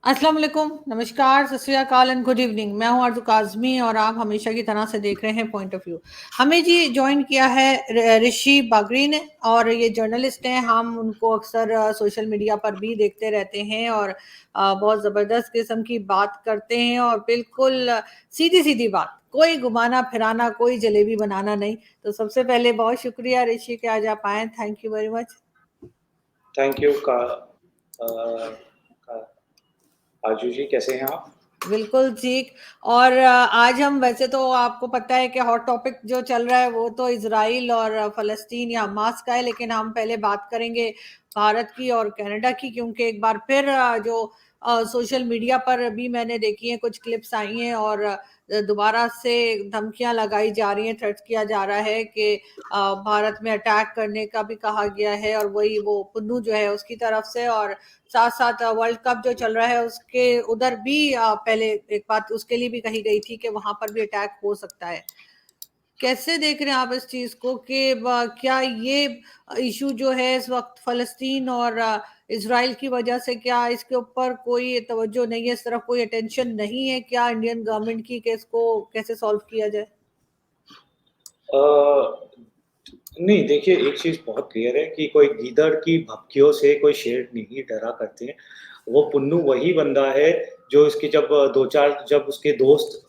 अस्सलाम वालेकुम, नमस्कार, सत श्री अकाल एंड गुड इवनिंग। मैं हूं आरज़ू काज़मी और आप हमेशा की तरह से देख रहे हैं पॉइंट ऑफ व्यू। हमें जी जॉइन किया है ऋषि बागरी ने और ये जर्नलिस्ट हैं। हम उनको अक्सर सोशल मीडिया पर भी देखते रहते हैं और बहुत ज़बरदस्त किस्म की बात करते हैं और बिल्कुल सीधी-सीधी बात, कोई घुमाना फिराना, कोई जलेबी बनाना नहीं। तो सबसे पहले बहुत शुक्रिया ऋषि कि आज आप आए, thank you very much. Thank you का आजू जी, कैसे हैं आप? बिल्कुल ठीक। और आज हम वैसे तो आपको पता है कि हॉट टॉपिक जो चल रहा है वो तो इजराइल और फ़लस्तीन या हमास का है, लेकिन हम पहले बात करेंगे भारत की और कनाडा की, क्योंकि एक बार फिर जो सोशल मीडिया पर अभी मैंने देखी हैं, कुछ क्लिप्स आई हैं और दोबारा से धमकियां लगाई जा रही हैं, थ्रेट किया जा रहा है कि भारत में अटैक करने का भी कहा गया है, और वही वो पुन्नू जो है उसकी तरफ से, और साथ साथ वर्ल्ड कप जो चल रहा है उसके उधर भी पहले एक बात उसके लिए भी कही गई थी कि वहां पर भी अटैक हो सकता है। कैसे देख रहे हैं आप इस चीज को कि क्या ये इशू जो है इस वक्त फलस्तीन और इसराइल की वजह से, क्या इसके ऊपर कोई तवज्जो नहीं है, इस तरफ कोई अटेंशन नहीं है क्या इंडियन गवर्नमेंट की कि इसको कैसे सॉल्व किया जाए? अ, नहीं, देखिए, एक चीज़ बहुत क्लियर है कि कोई गीदड़ की भभकियों से कोई शेर नहीं डरा करते हैं। वो पुन्नू वही बंदा है जो इसके जब 2-4 जब उसके दोस्त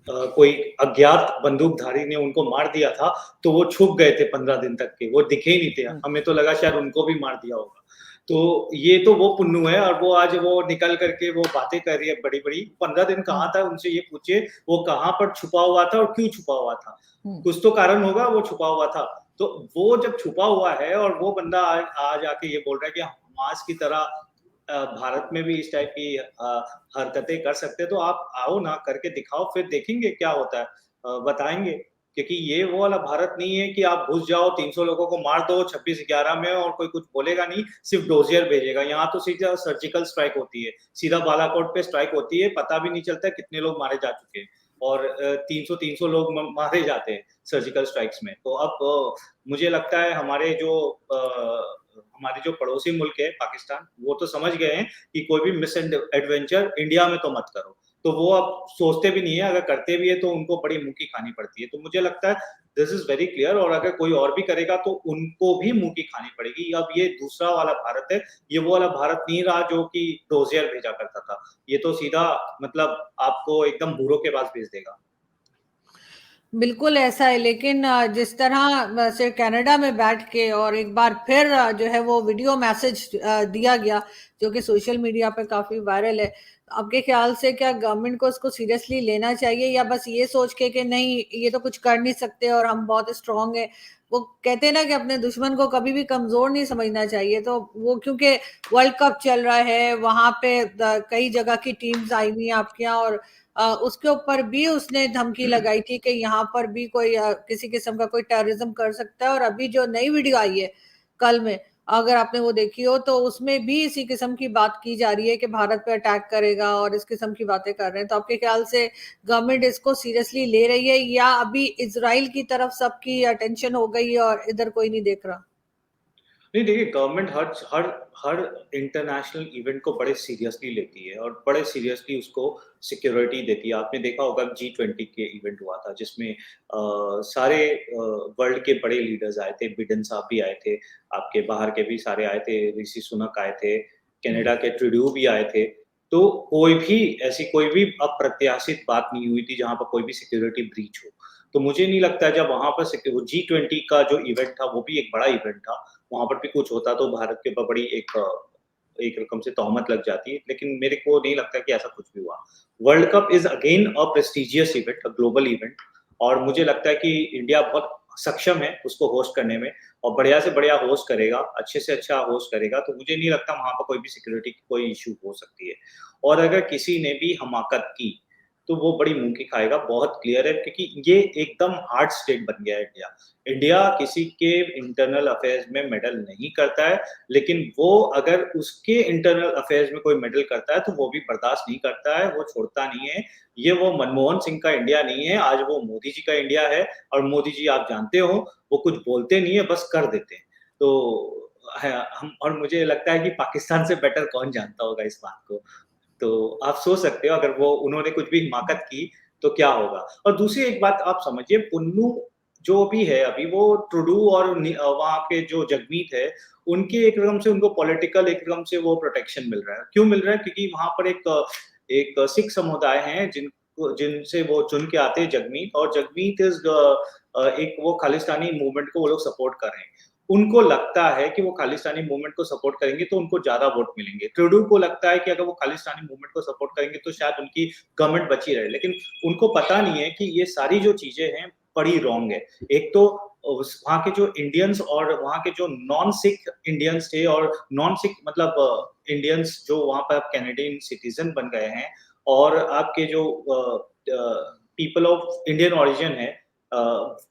कोई अज्ञात बंदूकधारी ने उनको मार दिया था, तो वो छुप गए थे 15 दिन तक के, वो दिखे ही नहीं थे। हमें तो लगा शायद उनको भी मार दिया होगा। तो ये तो वो पुन्नू है और वो आज वो निकल कर के वो बातें कर रही है बड़ी-बड़ी। 15 दिन कहाँ हम्म। था, उनसे ये पूछिए, वो कहाँ पर छुपा हुआ था और क्यों छुपा हुआ था? हम्म। कुछ तो कारण होगा वो छुपा हुआ था। तो वो जब छुपा हुआ है और वो बंदा आज आके ये बोल रहा है कि हमास की तरह भारत में भी इस टाइप की हरकतें कर सकते हैं, तो आप आओ ना, करके दिखाओ, फिर देखेंगे क्या होता है। बताएँगे, क्योंकि ये वो वाला भारत नहीं है कि आप घुस जाओ, 300 लोगों को मार दो 26/11 में और कोई कुछ बोलेगा नहीं, सिर्फ़ डोज़ियर भेजेगा। यहाँ तो सीधा सर्जिकल स्ट्राइक होती है, सीधा बालाकोट पे स्ट्राइक होती है, पता भी नहीं चलता है कितने लोग मारे जा चुके हैं और 300 लोग मारे जाते हैं सर्जिकल स्ट्राइक्स में। तो अब मुझे लगता है हमारे जो पड़ोसी मुल्क है पाकिस्तान, वो तो समझ गए हैं कि कोई भी एडवेंचर इंडिया में तो मत करो। तो वो अब सोचते भी नहीं है, अगर करते भी है तो उनको बड़ी मुँह की खानी पड़ती है। तो मुझे लगता है दिस इज़ वेरी क्लियर, और अगर कोई और भी करेगा तो उनको भी मुँह की खानी पड़ेगी। अब ये दूसरा वाला भारत है, ये वो वाला भारत नहीं रहा जो कि डोज़ियर भेजा करता था। ये तो सीधा मतलब आपको एकदम बूढ़ों के पास भेज देगा। बिल्कुल ऐसा है, लेकिन जिस तरह से कनाडा में बैठ के और एक बार फिर जो है वो वीडियो मैसेज दिया गया जो कि सोशल मीडिया पे काफी वायरल है। आपके ख्याल से क्या गवर्नमेंट को इसको सीरियसली लेना चाहिए, या बस ये सोच के कि नहीं ये तो कुछ कर नहीं सकते और हम बहुत स्ट्रांग है? वो कहते हैं ना कि अपने दुश्मन को कभी भी कमजोर नहीं समझना चाहिए। तो वो क्योंकि वर्ल्ड कप चल रहा है, वहां पे कई जगह की टीम्स आई हुई हैं आपके यहाँ, और उसके ऊपर भी उसने धमकी लगाई थी कि यहाँ पर भी कोई किसी किस्म का कोई टेररिज्म कर सकता है। और अभी जो नई वीडियो आई है कल में, अगर आपने वो देखी हो, तो उसमें भी इसी किस्म की बात की जा रही है कि भारत पे अटैक करेगा और इस किस्म की बातें कर रहे हैं। तो आपके ख्याल से गवर्नमेंट इसको सीरियसली ले रही है, या अभी इसराइल की तरफ सबकी अटेंशन हो गई है और इधर कोई नहीं देख रहा? नहीं, देखिए, गवर्नमेंट हर हर हर इंटरनेशनल इवेंट को बड़े सीरियसली लेती है और बड़े सीरियसली उसको सिक्योरिटी देती है। आपने देखा होगा G20 के इवेंट हुआ था जिसमें सारे वर्ल्ड के बड़े लीडर्स आए थे, बिडेन साहब भी आए थे, आपके बाहर के भी सारे आए थे, ऋषि सुनक आए थे, हम्म। कनाडा के ट्रूडेau भी आए थे। तो कोई भी अप्रत्याशित बात नहीं हुई थी जहाँ पर कोई भी सिक्योरिटी ब्रीच हो। तो मुझे नहीं लगता जब वहाँ पर G20 का जो इवेंट था वो भी एक बड़ा इवेंट था। वहाँ पर भी कुछ होता तो भारत के ऊपर बड़ी एक रकम से तोहमत लग जाती है, लेकिन मेरे को नहीं लगता कि ऐसा कुछ भी हुआ। World cup is again a prestigious event, a global event, और मुझे लगता है कि इंडिया बहुत सक्षम है उसको होस्ट करने में और बढ़िया से बढ़िया होस्ट करेगा, अच्छे से अच्छा होस्ट करेगा, तो मुझे नहीं लगता वहाँ पर कोई भी सिक्योरिटी की कोई इश्यू हो सकती है। और अगर किसी ने भी हमाकत की, तो वो बड़ी मुँह की खाएगा, बहुत क्लियर है क्योंकि ये एकदम हार्ड स्टेट बन गया है इंडिया। इंडिया किसी के इंटरनल अफेयर्स में मेडल नहीं करता है, लेकिन वो अगर उसके इंटरनल अफेयर्स में कोई मेडल करता है, तो वो भी बर्दाश्त नहीं करता है, वो छोड़ता नहीं है। ये वो मनमोहन सिंह का इंडिया नहीं है, आज वो मोदी जी का इंडिया है और मोदी जी आप जानते हो, वो कुछ बोलते नहीं है, बस कर देते हैं। तो ह हम और मुझे लगता है कि पाकिस्तान से बेटर कौन जानता होगा इस बात को। तो आप सोच सकते हो अगर वो उन्होंने कुछ भी हिमाकत की, तो क्या होगा? और दूसरी एक बात आप समझिए पुन्नू जो भी है अभी वो ट्रूडू और वहाँ के जो जगमीत है, उनके एक रकम से उनको पॉलिटिकल एक रकम से वो प्रोटेक्शन मिल रहा है। क्यों मिल रहा है? क्योंकि वहाँ पर एक सिख समुदाय हैं जिनसे वो चुन के आते हैं जगमीत और जगमीत एक वो खालिस्तानी मूवमेंट को वो लोग सपोर्ट कर रहे हैं। उनको लगता है कि वो खालिस्तानी मूवमेंट को सपोर्ट करेंगे तो उनको ज़्यादा वोट मिलेंगे। ट्रूडू को लगता है कि अगर वो खालिस्तानी मूवमेंट को सपोर्ट करेंगे तो शायद उनकी गवर्नमेंट बची रहे। लेकिन उनको पता नहीं है कि ये सारी जो चीज़ें हैं बड़ी रॉन्ग है। एक तो उस वहाँ के जो इंडियंस और वहाँ के जो नॉन सिख इंडियंस थे और नॉन सिख मतलब इंडियंस जो वहाँ पर कैनेडियन सिटीज़न बन गए हैं और आपके जो पीपल ऑफ इंडियन ओरिजिन है अ,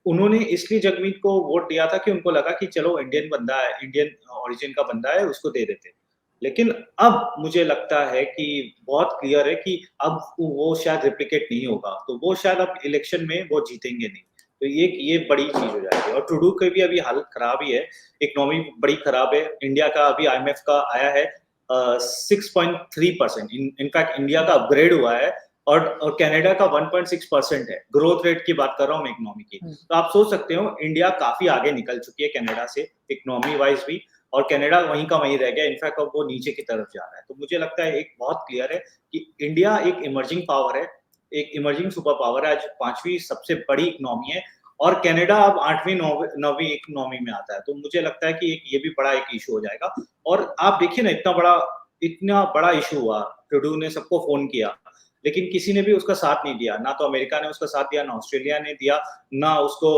उन्होंने इसलिए जगमीत को वोट दिया था कि उनको लगा कि चलो इंडियन बंदा है, इंडियन ओरिजिन का बंदा है, उसको दे देते हैं। लेकिन अब मुझे लगता है कि बहुत क्लियर है कि अब वो शायद रेप्लिकेट नहीं होगा, तो वो शायद अब इलेक्शन में वो जीतेंगे नहीं। तो ये बड़ी चीज़ हो जाएगी और ट्रूडू की भी अभी हालत खराब ही है, इकोनॉमी बड़ी खराब है। इंडिया का अभी आईएमएफ का आया है 6.3% इनफैक्ट इंडिया का अपग्रेड हुआ है और कनाडा का 1.6% है। ग्रोथ रेट की बात कर रहा हूँ मैं इकोनॉमी की। तो आप सोच सकते हो इंडिया काफ़ी आगे निकल चुकी है कनाडा से इकोनॉमी वाइज़ भी और कनाडा वहीं का वहीं रह गया। इनफैक्ट अब वो नीचे की तरफ जा रहा है। तो मुझे लगता है एक बहुत क्लियर है कि इंडिया एक इमर्जिंग पावर है, एक इमर्जिंग सुपर पावर है, आज 5वीं सबसे बड़ी इकोनॉमी है और कनाडा अब 8वीं 9वीं इकोनॉमी में आता है। तो मुझे लगता है कि एक ये भी बड़ा एक इश्यू हो जाएगा और आप देखिए ना इतना बड़ा इश्यू हुआ, ट्रूडू ने सबको फ़ोन किया, लेकिन किसी ने भी उसका साथ नहीं दिया। ना तो अमेरिका ने उसका साथ दिया, ना ऑस्ट्रेलिया ने दिया, ना उसको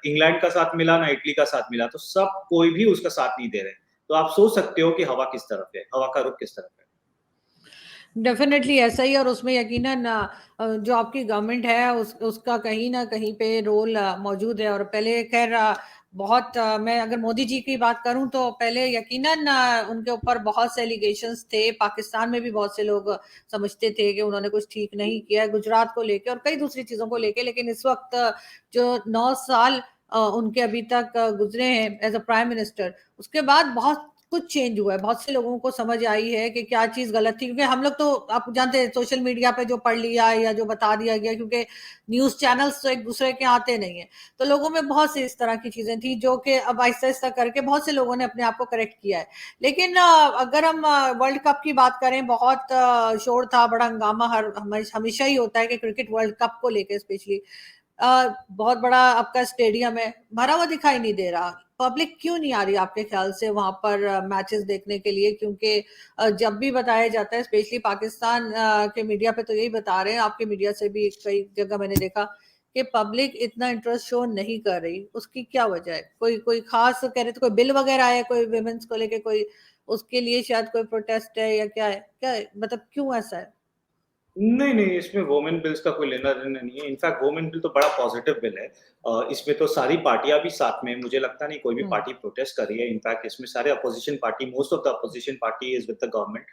इंग्लैंड का साथ मिला, ना इटली का साथ मिला। तो सब कोई भी उसका साथ नहीं दे रहे। तो आप सोच सकते हो कि हवा किस तरफ है, हवा का रुख किस तरफ है। डेफ़िनेटली ऐसा ही और उसमें यकीनन जो आपकी गवर्नमेंट है उसका कहीं न कहीं पे रोल मौजूद है और पहले ख़ैर बहुत मैं अगर मोदी जी की बात करूँ तो पहले यकीनन उनके ऊपर बहुत से एलिगेशंस थे। पाकिस्तान में भी बहुत से लोग समझते थे कि उन्होंने कुछ ठीक नहीं किया है, गुजरात को लेके और कई दूसरी चीज़ों को लेके। लेकिन इस वक़्त जो 9 साल उनके अभी तक गुज़रे हैं एज़ अ प्राइम मिनिस्टर, उसके बाद बहुत कुछ चेंज हुआ है। बहुत से लोगों को समझ आई है कि क्या चीज़ गलत थी क्योंकि हम लोग तो आप जानते हैं सोशल मीडिया पे जो पढ़ लिया या जो बता दिया गया क्योंकि न्यूज़ चैनल्स तो एक-दूसरे के आते नहीं हैं। तो लोगों में बहुत सी इस तरह की चीज़ें थी जो कि अब आहिस्ता-आहिस्ता करके बहुत से लोगों ने अपने आप को करेक्ट किया है। लेकिन अगर हम वर्ल्ड कप की बात करें बहुत शोर था, बड़ा हंगामा हमेशा ही होता है कि क्रिकेट वर्ल्ड कप को लेके स्पेशली बहुत बड़ा आपका स्टेडियम है, भरा हुआ दिखाई नहीं दे रहा। पब्लिक क्यों नहीं आ रही आपके ख़्याल से वहाँ पर मैचेज़ देखने के लिए? क्योंकि जब भी बताया जाता है स्पेशली पाकिस्तान के मीडिया पे तो यही बता रहे हैं, आपके मीडिया से भी कई जगह मैंने देखा कि पब्लिक इतना इंटरेस्ट शो नहीं कर रही। उसकी क्या वजह है? कोई कोई ख़ास कह रहे थे कोई बिल वग़ैरह आया है, कोई वुमेन्स को लेके कोई उसके लिए शायद कोई प्रोटेस्ट है या क्या है? क्या है? मतलब क्यों ऐसा है? नहीं, नहीं, इसमें वुमेन बिल्स का कोई लेना-देना नहीं है। इनफैक्ट वुमेन बिल तो बड़ा पॉज़िटिव बिल है। इसमें तो सारी पार्टियाँ भी साथ में मुझे लगता नहीं कोई भी हुँ। पार्टी प्रोटेस्ट कर रही है। इनफैक्ट इसमें सारे opposition party most of the opposition party is with the government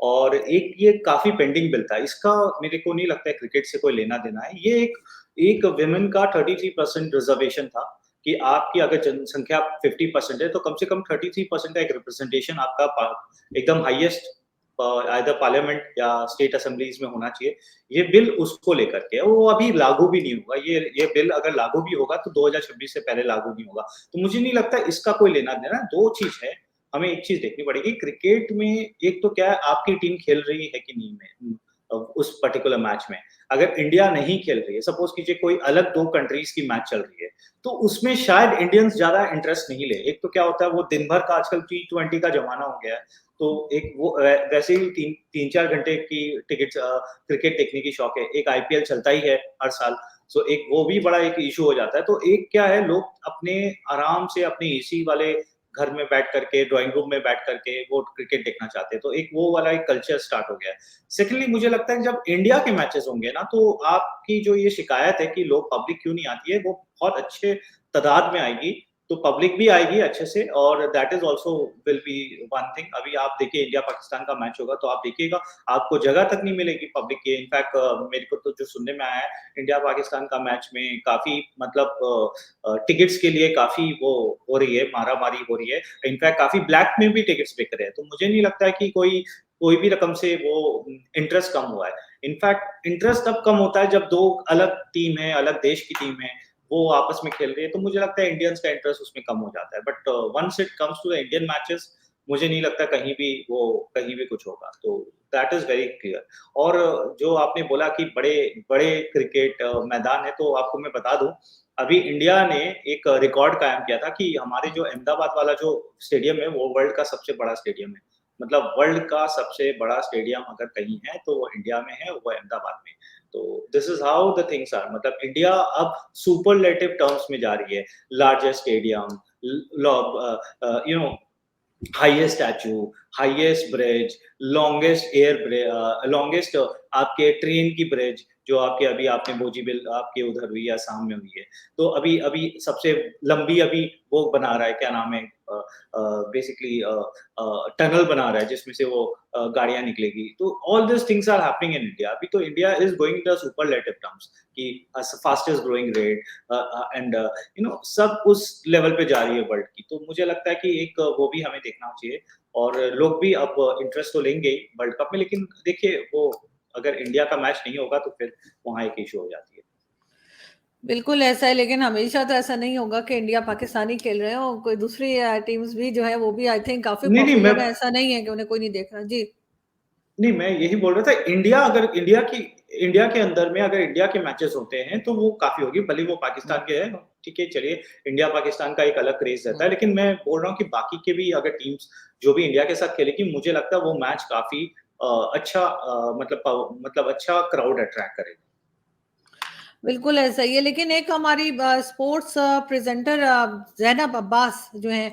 और एक ये काफ़ी पेंडिंग बिल था। इसका मेरे को नहीं लगता है क्रिकेट से कोई लेना-देना है। ये एक एक वुमेन का 33% रिज़र्वेशन था कि आपकी अगर जनसंख्या 50% है तो कम से कम 33% का एक रिप्रेजेंटेशन आपका एकदम हाईएस्ट आइदर पार्लियामेंट या स्टेट असेंबलीज में होना चाहिए। ये बिल उसको लेकर के है, वो अभी लागू भी नहीं होगा। ये बिल अगर लागू भी होगा तो 2026 से पहले लागू नहीं होगा। तो मुझे नहीं लगता इसका कोई लेना-देना। 2 चीज़ है, हमें एक चीज़ देखनी पड़ेगी क्रिकेट में एक तो क्या है आपकी टीम खेल रही है कि नहीं उस पर्टिकुलर मैच में। अगर इंडिया नहीं खेल रही है, सपोज़ कीजिए कोई अलग 2 कंट्रीज़ की मैच चल रही है, तो उसमें शायद इंडियंस ज़्यादा इंटरेस्ट नहीं ले। एक तो क्या होता है वो दिन भर का आजकल टी20 का ज़माना हो गया है। तो एक वो वैसे ही 3-4 घंटे की टिकट क्रिकेट देखने की शौक है। एक आईपीएल चलता ही है हर साल। सो एक वो भी बड़ा एक इश्यू हो जाता है। तो एक क्या है लोग अपने आराम से अपने एसी वाले घर में बैठ करके, ड्राइंग रूम में बैठ करके वो क्रिकेट देखना चाहते हैं। तो एक वो वाला एक कल्चर स्टार्ट हो गया है। सेकंडली मुझे लगता है जब इंडिया के मैचेज़ होंगे ना तो आपकी जो ये शिकायत है कि लोग पब्लिक क्यों नहीं आती है, वो बहुत अच्छे तादाद में आएगी। तो पब्लिक भी आएगी अच्छे से और that is also will be one thing. अभी आप देखिए इंडिया-पाकिस्तान का मैच होगा तो आप देखिएगा आपको जगह तक नहीं मिलेगी पब्लिक की। इनफैक्ट मेरे को तो जो सुनने में आया है इंडिया-पाकिस्तान का मैच में काफ़ी मतलब टिकट्स के लिए काफ़ी वो हो रही है, मारा-मारी हो रही है। इनफैक्ट काफ़ी ब्लैक में भी टिकट्स बिक रहे हैं। तो मुझे नहीं लगता है कि कोई कोई भी रकम से वो इंटरेस्ट कम हुआ है। इनफैक्ट इंटरेस्ट तब कम होता है जब 2 अलग टीम है, अलग देश की टीम है, वो आपस में खेल रही है, तो मुझे लगता है इंडियंस का इंटरेस्ट उसमें कम हो जाता है। But once it comes to the Indian matches, मुझे नहीं लगता कहीं भी कुछ होगा। तो दैट इज़ वेरी क्लियर। और जो आपने बोला कि बड़े बड़े क्रिकेट मैदान है, तो आपको मैं बता दूँ, अभी इंडिया ने एक रिकॉर्ड कायम किया था कि हमारे जो अहमदाबाद वाला जो स्टेडियम है, वो वर्ल्ड का सबसे बड़ा स्टेडियम है। मतलब वर्ल्ड का सबसे बड़ा स्टेडियम अगर कहीं है, तो वो इंडिया में है, वो अहमदाबाद में। तो this is how the things are. मतलब इंडिया अब सुपरलेटिव टर्म्स में जा रही है। लार्जेस्ट स्टेडियम, ल लॉब you know highest statue, highest bridge, longest आपके ट्रेन की ब्रिज, जो आपके अभी आपने बोजीबिल आपके उधर हुई है, असम में हुई है। तो अभी अभी सबसे लंबी अभी वो बना रहा है, क्या नाम है, बेसिकली टनल बना रहा है जिसमें से वो गाड़ियाँ निकलेगी। तो all this things are happening in India. अभी तो India is going the superlative terms कि फास्टेस्ट ग्रोइंग रेट एंड सब उस लेवल पे जा रही है वर्ल्ड की। तो मुझे लगता है कि एक वो भी हमें देखना चाहिए, और लोग भी अब इंटरेस्ट तो लेंगे ही वर्ल्ड कप में, लेकिन देखिए वो अगर इंडिया का मैच नहीं होगा तो फिर वहाँ एक इश्यू हो जाती है। बिल्कुल ऐसा है, लेकिन हमेशा तो ऐसा नहीं होगा कि इंडिया पाकिस्तान ही खेल रहे हो, कोई दूसरी टीम्स भी जो है वो भी आई थिंक काफी नहीं, नहीं, मैं पॉपुलर है, ऐसा नहीं है कि उन्हें कोई नहीं देख रहा जी। नहीं, मैं यही बोल रहा था, इंडिया के अंदर में अगर इंडिया के मैचेस होते हैं, तो वो काफ़ी होगी, भले ही वो पाकिस्तान के हैं, ठीक है, चलिए, इंडिया-पाकिस्तान का एक अलग क्रेज़ रहता है, लेकिन मैं बोल रहा हूँ कि बाकी के भी अगर टीम्स जो भी इंडिया के साथ खेलेगी, मुझे लगता है वो मैच काफ़ी अच्छा मतलब अच्छा क्राउड अट्रैक्ट करेगा। बिल्कुल ऐसा ही है, लेकिन एक हमारी स्पोर्ट्स प्रेजेंटर ज़ैनब अब्बास जो हैं,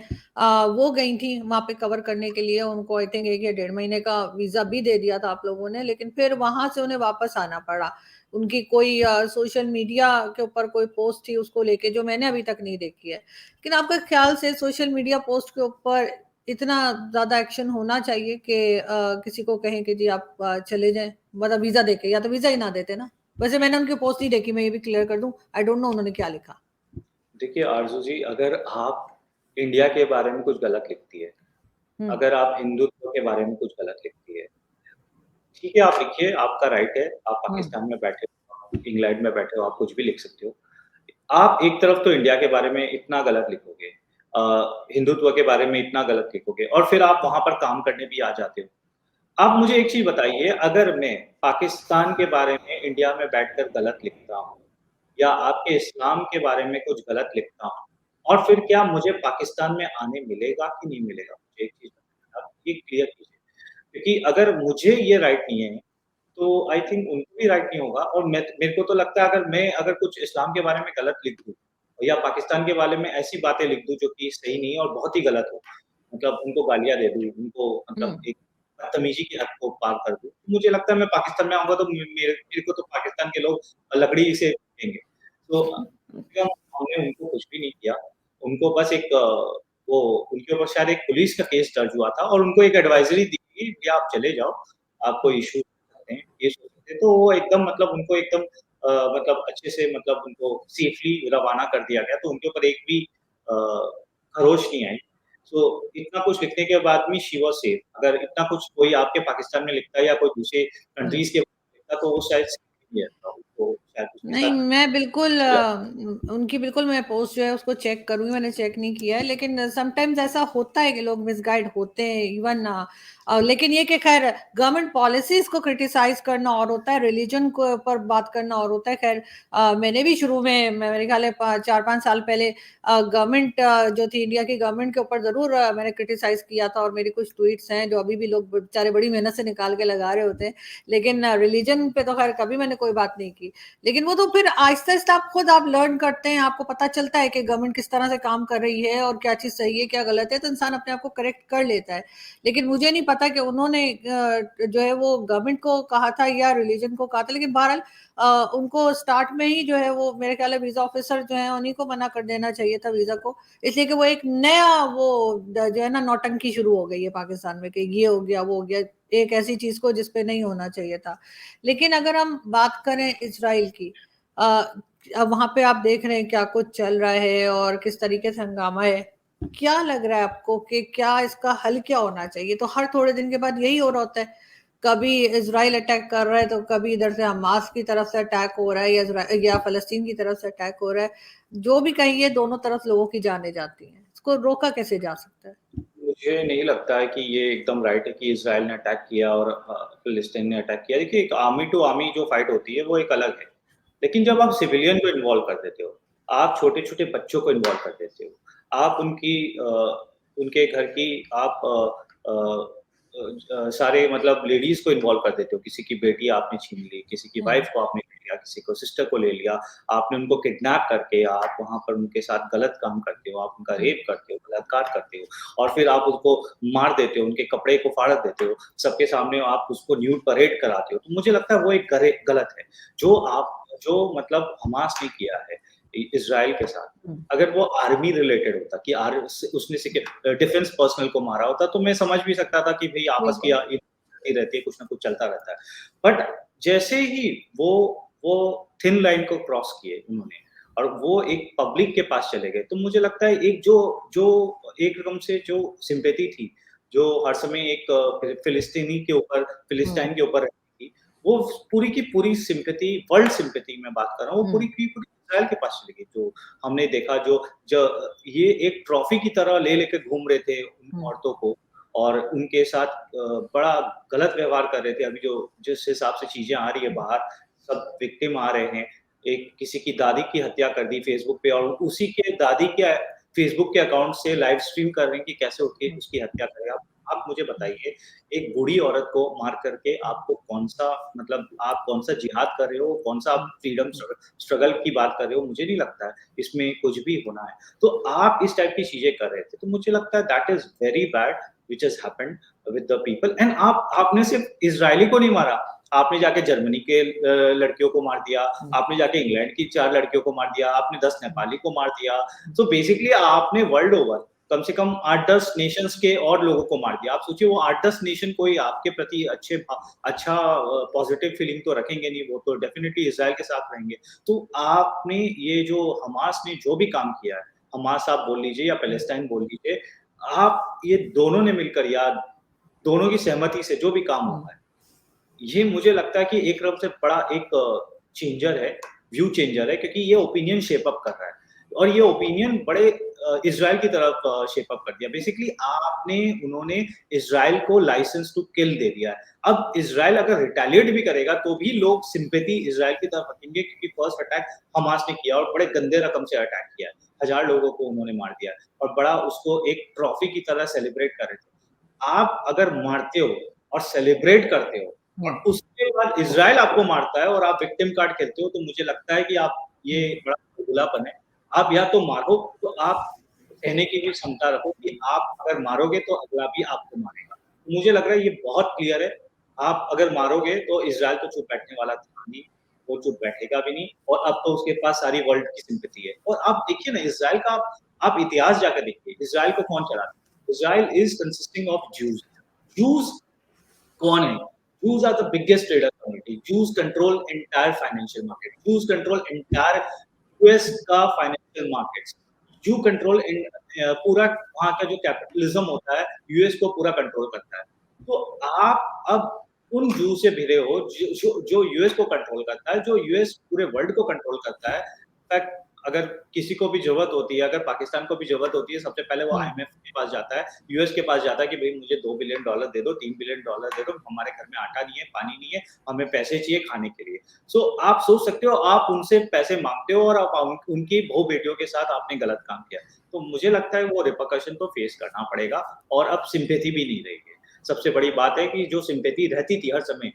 वो गई थी वहाँ पे कवर करने के लिए। उनको आई थिंक 1 या 1.5 महीने का वीज़ा भी दे दिया था आप लोगों ने, लेकिन फिर वहाँ से उन्हें वापस आना पड़ा। उनकी कोई सोशल मीडिया के ऊपर कोई पोस्ट थी उसको लेके, जो मैंने अभी तक नहीं देखी है। लेकिन आपका ख्याल से सोशल मीडिया पोस्ट के ऊपर इतना ज़्यादा एक्शन होना चाहिए कि किसी को कहें कि जी आप चले जाएँ, मतलब वीज़ा देके, या तो वीज़ा ही ना देते ना? वैसे मैंने उनकी पोस्ट नहीं देखी, मैं ये भी क्लियर कर दूं, आई डोंट नो उन्होंने क्या लिखा। देखिए आरज़ू जी, अगर आप इंडिया के बारे में कुछ गलत लिखती है, हम्म। अगर आप हिंदुत्व के बारे में कुछ गलत लिखती है, ठीक है, आप लिखिए, आपका राइट है, आप हम्म। पाकिस्तान में बैठे हो, आप इंग्लैंड में बैठे हो, आप कुछ भी लिख सकते हो। आप एक तरफ तो इंडिया के बारे में इतना गलत लिखोगे, हिंदुत्व के बारे में इतना गलत लिखोगे, और फिर आप वहाँ पर काम करने भी आ जाते हो। आप मुझे एक चीज़ बताइए, अगर मैं पाकिस्तान के बारे में इंडिया में बैठकर गलत लिखता हूँ, या आपके इस्लाम के बारे में कुछ गलत लिखता हूँ, और फिर क्या मुझे पाकिस्तान में आने मिलेगा कि नहीं मिलेगा? मुझे एक चीज़ बताइए, आप ये क्लियर कीजिए। क्योंकि अगर मुझे ये राइट नहीं है, तो आई थिंक उनको भी राइट नहीं होगा, और मेरे को तो लगता है, अगर कुछ इस्लाम के बारे में गलत लिख दूँ, या पाकिस्तान के बारे में ऐसी बातें लिख दूँ जो कि सही नहीं है और बहुत ही गलत हो, मतलब उनको गालियाँ दे दूँ, उनको मतलब हम्म। एक बदतमीज़ी की हद को पार कर दूँ, मुझे लगता है मैं पाकिस्तान में आऊँगा तो मेरे को तो पाकिस्तान के लोग लकड़ी से पीटेंगे। तो कम हमने उनको कुछ भी नहीं किया। उनको बस वो उनके ऊपर शायद एक पुलिस का केस दर्ज हुआ था, और उनको एक एडवाइज़री दी गई कि आप चले जाओ, आपको इश्यू सकते हैं, ये सोच सकते हैं। तो वो एकदम मतलब उनको एकदम मतलब अच्छे से मतलब उनको सेफली रवाना कर दिया गया, तो उनके ऊपर एक भी अ, खरोच नहीं आई। सो इतना कुछ लिखने के बाद भी शी वाज़ सेफ। अगर इतना कुछ कोई आपके पाकिस्तान में लिखता है या कोई दूसरे हम्म। कंट्रीज़ के लिखता, तो वो शायद सेफ नहीं रहता, उनको शायद उसके नहीं, साथ मैं बिल्कुल गलत उनकी बिल्कुल मैं पोस्ट जो है उसको चेक करूँगी, मैंने चेक नहीं किया है, लेकिन समटाइम्स ऐसा होता है कि लोग मिसगाइड होते हैं इवन। लेकिन ये कि खैर गवर्नमेंट पॉलिसीज़ को क्रिटिसाइज़ करना और होता है, रिलीजन को ऊपर बात करना और होता है। खैर मैंने भी शुरू में मेरे ख्याल है 4-5 साल पहले गवर्नमेंट जो थी इंडिया की गवर्नमेंट के ऊपर ज़रूर मैंने क्रिटिसाइज़ किया था, और मेरी कुछ ट्वीट्स हैं जो अभी भी लोग बेचारे बड़ी मेहनत से निकाल के लगा रहे होते हैं। लेकिन रिलीजन पे तो खैर कभी मैंने कोई बात नहीं की। लेकिन वो तो फिर आहिस्ता-आहिस्ता आप लर्न करते हैं, आपको पता चलता है कि गवर्नमेंट किस तरह से काम कर रही है और क्या चीज़ सही है, क्या गलत है, तो इंसान अपने आप को करेक्ट कर लेता है। लेकिन मुझे नहीं पता कि उन्होंने जो है वो गवर्नमेंट को कहा था या रिलीजन को कहा था, लेकिन बहरहाल उनको स्टार्ट में ही जो है वो मेरे ख्याल है वीज़ा ऑफिसर जो है उन्हीं को मना कर देना चाहिए था वीज़ा को। इसलिए कि वो एक नया वो जो है ना नौटंकी शुरू हो गई है पाकिस्तान में कि ये हो गया, वो हो गया, एक ऐसी चीज़ को जिस पे नहीं होना चाहिए था। लेकिन अगर हम बात करें इज़राइल की, अब वहाँ पे आप देख रहे हैं क्या कुछ चल रहा है और किस तरीके से हंगामा है। क्या लग रहा है आपको कि क्या इसका हल क्या होना चाहिए? तो हर थोड़े दिन के बाद यही हो रहा होता है, कभी इजराइल अटैक कर रहा है तो कभी इधर से हमास की तरफ से अटैक हो रहा है या फलस्तीन की तरफ से अटैक हो रहा है। जो भी कहिए दोनों तरफ लोगों की जाने जाती हैं, इसको रोका कैसे जा सकता है? मुझे नहीं लगता है कि ये एकदम राइट है कि इज़राइल ने अटैक किया और फ़िलिस्तीन ने अटैक किया। देखिए, एक आर्मी टू आर्मी जो फाइट होती है, वो एक अलग है। लेकिन जब आप सिविलियन को इन्वॉल्व कर देते हो, आप छोटे-छोटे बच्चों को इन्वॉल्व कर देते हो, आप उनके घर की आप सारे मतलब लेडीज़ को इन्वॉल्व कर देते हो। किसी की बेटी आपने छीन ली, किसी की हुँ, वाइफ़ को आपने ले लिया, किसी को सिस्टर को ले लिया, आपने उनको किडनैप करके आप वहाँ पर उनके साथ गलत काम करते हो, आप उनका हुँ, रेप करते हो, बलात्कार करते हो। और फिर आप उसको मार देते हो, उनके कपड़े को फाड़ देते हो, सबके सामने आप उसको न्यूड परेड कराते हो, तो मुझे लगता है वो एक गलत है। जो मतलब हमास ने किया है इज़राइल के साथ, हुँ, अगर वो आर्मी रिलेटेड होता कि आर उसने डिफेंस पर्सनल को मारा होता, तो मैं समझ भी सकता था कि भई आपस की बिल्कुल। चलती रहती है, कुछ ना कुछ चलता रहता है। बट जैसे ही वो थिन लाइन को क्रॉस किए उन्होंने और वो एक पब्लिक के पास चले गए, तो मुझे लगता है एक जो जो एक रकम से जो सिम्पैथी थी, जो हर समय एक हुँ, फिलिस्तीन के ऊपर रहती थी, वो पूरी की पूरी सिम्पैथी वर्ल्ड सिम्पैथी मैं बात कर रहा हूँ, वो हुँ, पूरी की पूरी इज़राइल के पास चली गई। जो हमने देखा जो ये एक ट्रॉफी की तरह लेके घूम रहे थे उन हुँ, औरतों को और उनके साथ बड़ा गलत व्यवहार कर रहे थे। अभी जो जिस हिसाब से चीज़ें आ रही है बाहर, सब विक्टिम आ रहे हैं। एक किसी की दादी की हत्या कर दी फेसबुक पे और उसी के दादी के फेसबुक के अकाउंट से लाइव स्ट्रीम कर रहे हैं कि कैसे उठ के हुँ, उसकी हत्या करें। आप मुझे हुँ, बताइए, एक बूढ़ी औरत को मार करके आपको कौन-सा मतलब आप कौन-सा जिहाद कर रहे हो, कौन-सा आप हुँ, फ्रीडम हुँ, स्ट्रगल की बात कर रहे हो, मुझे नहीं लगता है इसमें कुछ भी होना है। तो आप इस टाइप की चीज़ें कर रहे थे, तो मुझे लगता है that is very bad which has happened with the people and आपने सिर्फ इज़राइली को नहीं मारा, आपने जाके जर्मनी के लड़कियों को मार दिया, हुँ, आपने जाके इंग्लैंड की 4 लड़कियों को मार दिया, आपने 10 हुँ, नेपाली को मार दिया। हुँ, तो बेसिकली आपने वर्ल्ड ओवर कम से कम 8-10 नेशंस के और लोगों को मार दिया। आप सोचिए वो 8-10 नेशन कोई आपके प्रति अच्छा पॉज़िटिव फीलिंग तो रखेंगे नहीं, वो तो डेफ़िनिटली इज़राइल के साथ रहेंगे। तो आपने ये जो हमास ने जो भी काम किया है, हमास आप बोल लीजिए या हुँ, पैलेस्टाइन बोल लीजिए, आप ये दोनों ने मिलकर या दोनों की सहमति से जो भी काम हुँ, हुआ है, ये मुझे लगता है कि एक तरफ से बड़ा एक चेंजर है, व्यू चेंजर है क्योंकि ये ओपिनियन शेप अप कर रहा है और ये ओपिनियन बड़े इज़राइल की तरफ शेप अप कर दिया। बेसिकली उन्होंने इज़राइल को लाइसेंस टू किल दे दिया है। अब इज़राइल अगर रिटेलिएट भी करेगा तो भी लोग सिम्पैथी इज़राइल की तरफ रखेंगे क्योंकि फर्स्ट अटैक हमास ने किया और बड़े गंदे रकम से अटैक किया है। 1000 लोगों को उन्होंने मार दिया है और बड़ा उसको एक ट्रॉफी की तरह सेलिब्रेट कर रहे थे। आप अगर मारते हो और सेलिब्रेट करते हो हुँ, और उसके बाद इज़राइल आपको मारता है और आप विक्टिम कार्ड खेलते हो, तो मुझे लगता है कि आप ये हुँ, बड़ा बुलापन है। आप या तो मारो, तो आप सहने की भी क्षमता रखो कि आप अगर मारोगे तो अगला भी आपको मारेगा। तो मुझे लग रहा है ये बहुत क्लियर है। आप अगर मारोगे तो इज़राइल तो चुप बैठने वाला था नहीं, वो चुप बैठेगा भी नहीं और अब तो उसके पास सारी वर्ल्ड की सिम्पैथी है। और आप देखिए ना इज़राइल का आप इतिहास जाकर देखिए, इज़राइल को कौन चलाता है? Israel is consisting of Jews. Jews कौन है? Jews are the biggest trader community. Jews control entire financial market. Jews control entire US का फाइनेंशियल मार्केट्स। Jew कंट्रोल पूरा वहाँ का जो कैपिटलिज्म होता है, यूएस को पूरा कंट्रोल करता है। तो आप अब उन जू से भिड़े हो जो यूएस को कंट्रोल करता है, जो यूएस पूरे वर्ल्ड को कंट्रोल करता है। इनफैक्ट अगर किसी को भी ज़रूरत होती है, अगर पाकिस्तान को भी ज़रूरत होती है, सबसे पहले वो हुँ, आईएमएफ के पास जाता है, यूएस के पास जाता है कि भई मुझे $2 बिलियन दे दो, $3 बिलियन दे दो, हमारे घर में आटा नहीं है, पानी नहीं है, हमें पैसे चाहिए खाने के लिए। आप सोच सकते हो आप उनसे पैसे माँगते हो और आप उनकी बहू-बेटियों के साथ आपने गलत काम किया। तो मुझे लगता है वो रिपरकशन तो फेस करना पड़ेगा और अब सिम्पैथी भी नहीं रही है। सबसे बड़ी बात है कि जो सिम्पैथी रहती थी हर समय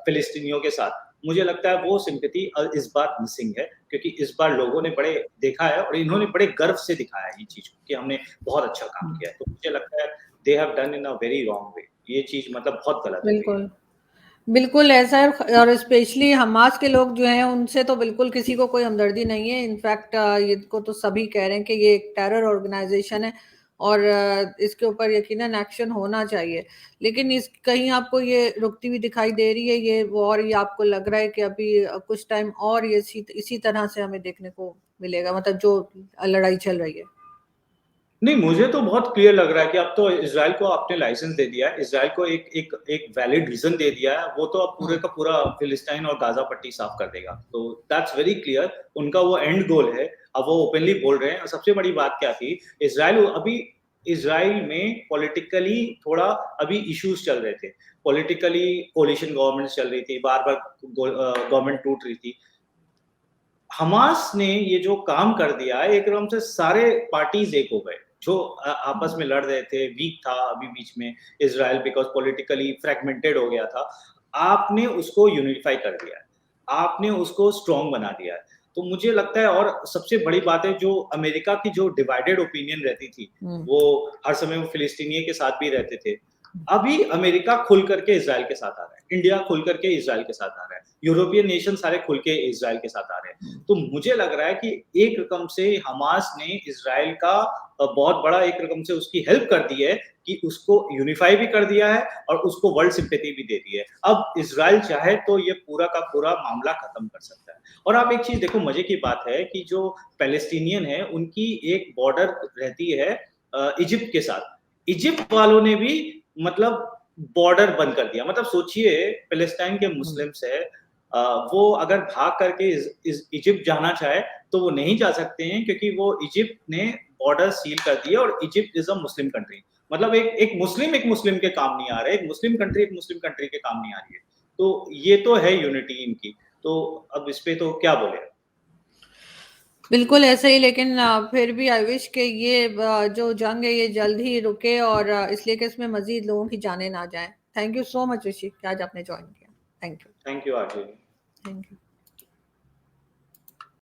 फिलिस्तीनियों के साथ, मुझे लगता है वो सिम्पैथी इस बार मिसिंग है क्योंकि इस बार लोगों ने बड़े देखा है और इन्होंने बड़े गर्व से दिखाया है ये चीज़ को कि हमने बहुत अच्छा काम हुँ, किया है। तो मुझे लगता है they have done in a very wrong way. ये चीज़ मतलब बहुत गलत हो गई है। बिल्कुल। बिल्कुल ऐसा है और स्पेशली हमास के लोग जो हैं उनसे तो बिल्कुल किसी को कोई हमदर्दी नहीं है। इनफैक्ट ये को तो सभी कह रहे हैं कि ये एक टेरर ऑर्गेनाइज़ेशन है और इसके ऊपर यकीनन एक्शन होना चाहिए। लेकिन इस कहीं आपको ये रुकती हुई दिखाई दे रही है ये वॉर या आपको लग रहा है कि अभी कुछ टाइम और ये इसी तरह से हमें देखने को मिलेगा मतलब जो लड़ाई चल रही है? नहीं, मुझे तो बहुत क्लियर लग रहा है कि अब तो इज़राइल को आपने लाइसेंस दे दिया है, इज़राइल को एक वैलिड रीज़न दे दिया है, वो तो अब पूरे का पूरा फिलिस्तीन और गाज़ा पट्टी साफ कर देगा। तो दैट्स वेरी क्लियर, उनका वो एंड गोल है, अब वो ओपनली बोल रहे हैं। और सबसे बड़ी बात क्या थी, इज़राइल में पॉलिटिकली थोड़ा अभी इश्यूज़ चल रहे थे। पॉलिटिकली कोalition गवर्नमेंट्स चल रही थी, बार-बार गवर्नमेंट टूट रही थी। हमास ने ये जो काम कर दिया है, एकदम से सारे पार्टीज एक हो गए जो आपस में लड़ रहे थे। वीक था अभी बीच में इजराइल, बिकॉज पॉलिटिकली फ्रैगमेंटेड हो गया था। आपने उसको यूनिफाई कर दिया है, आपने उसको स्ट्रॉन्ग बना दिया है। तो मुझे लगता है, और सबसे बड़ी बात है, जो अमेरिका की जो डिवाइडेड ओपिनियन रहती थी, वो हर समय वो फिलिस्तीनियों के साथ भी रहते थे। अभी अमेरिका खुल करके इजराइल के साथ आ रहा है, इंडिया खुल करके इजराइल के साथ आ रहा है, यूरोपियन नेशन सारे खुल के इजराइल के साथ आ रहे हैं। तो मुझे लग रहा है कि एक रकम से हमास ने इजराइल का बहुत बड़ा एक रकम से उसकी हेल्प कर दी है कि उसको यूनिफाई भी कर दिया है और उसको वर्ल्ड सिंपैथी भी दे दी है। अब इजराइल चाहे तो ये पूरा का पूरा मामला खत्म कर सकता है। और आप एक चीज देखो, मजे की बात है कि जो पैलेस्टीनियन है उनकी एक बॉर्डर रहती है इजिप्ट के साथ। इजिप्ट वालों ने भी मतलब बॉर्डर बंद कर दिया। मतलब सोचिए, पैलेस्टाइन के मुस्लिम्स है, वो अगर भाग करके इजिप्ट जाना चाहे तो वो नहीं जा सकते हैं, क्योंकि वो इजिप्ट ने बॉर्डर सील कर दिया, और Egypt is a Muslim country. मतलब एक मुस्लिम के काम नहीं आ रहा है, एक मुस्लिम कंट्री के काम नहीं आ रही है। तो ये तो है यूनिटी इनकी। तो अब इस पे तो क्या बोले। बिल्कुल ऐसा ही, लेकिन फिर भी आई विश कि ये जो जंग है ये जल्द ही रुके, और इसलिए कि इसमें मजीद लोगों की जानें ना जाएं। थैंक यू सो मच ऋषि कि आज आपने ज्वाइन किया। Thank you. Thank you RJ. Thank you.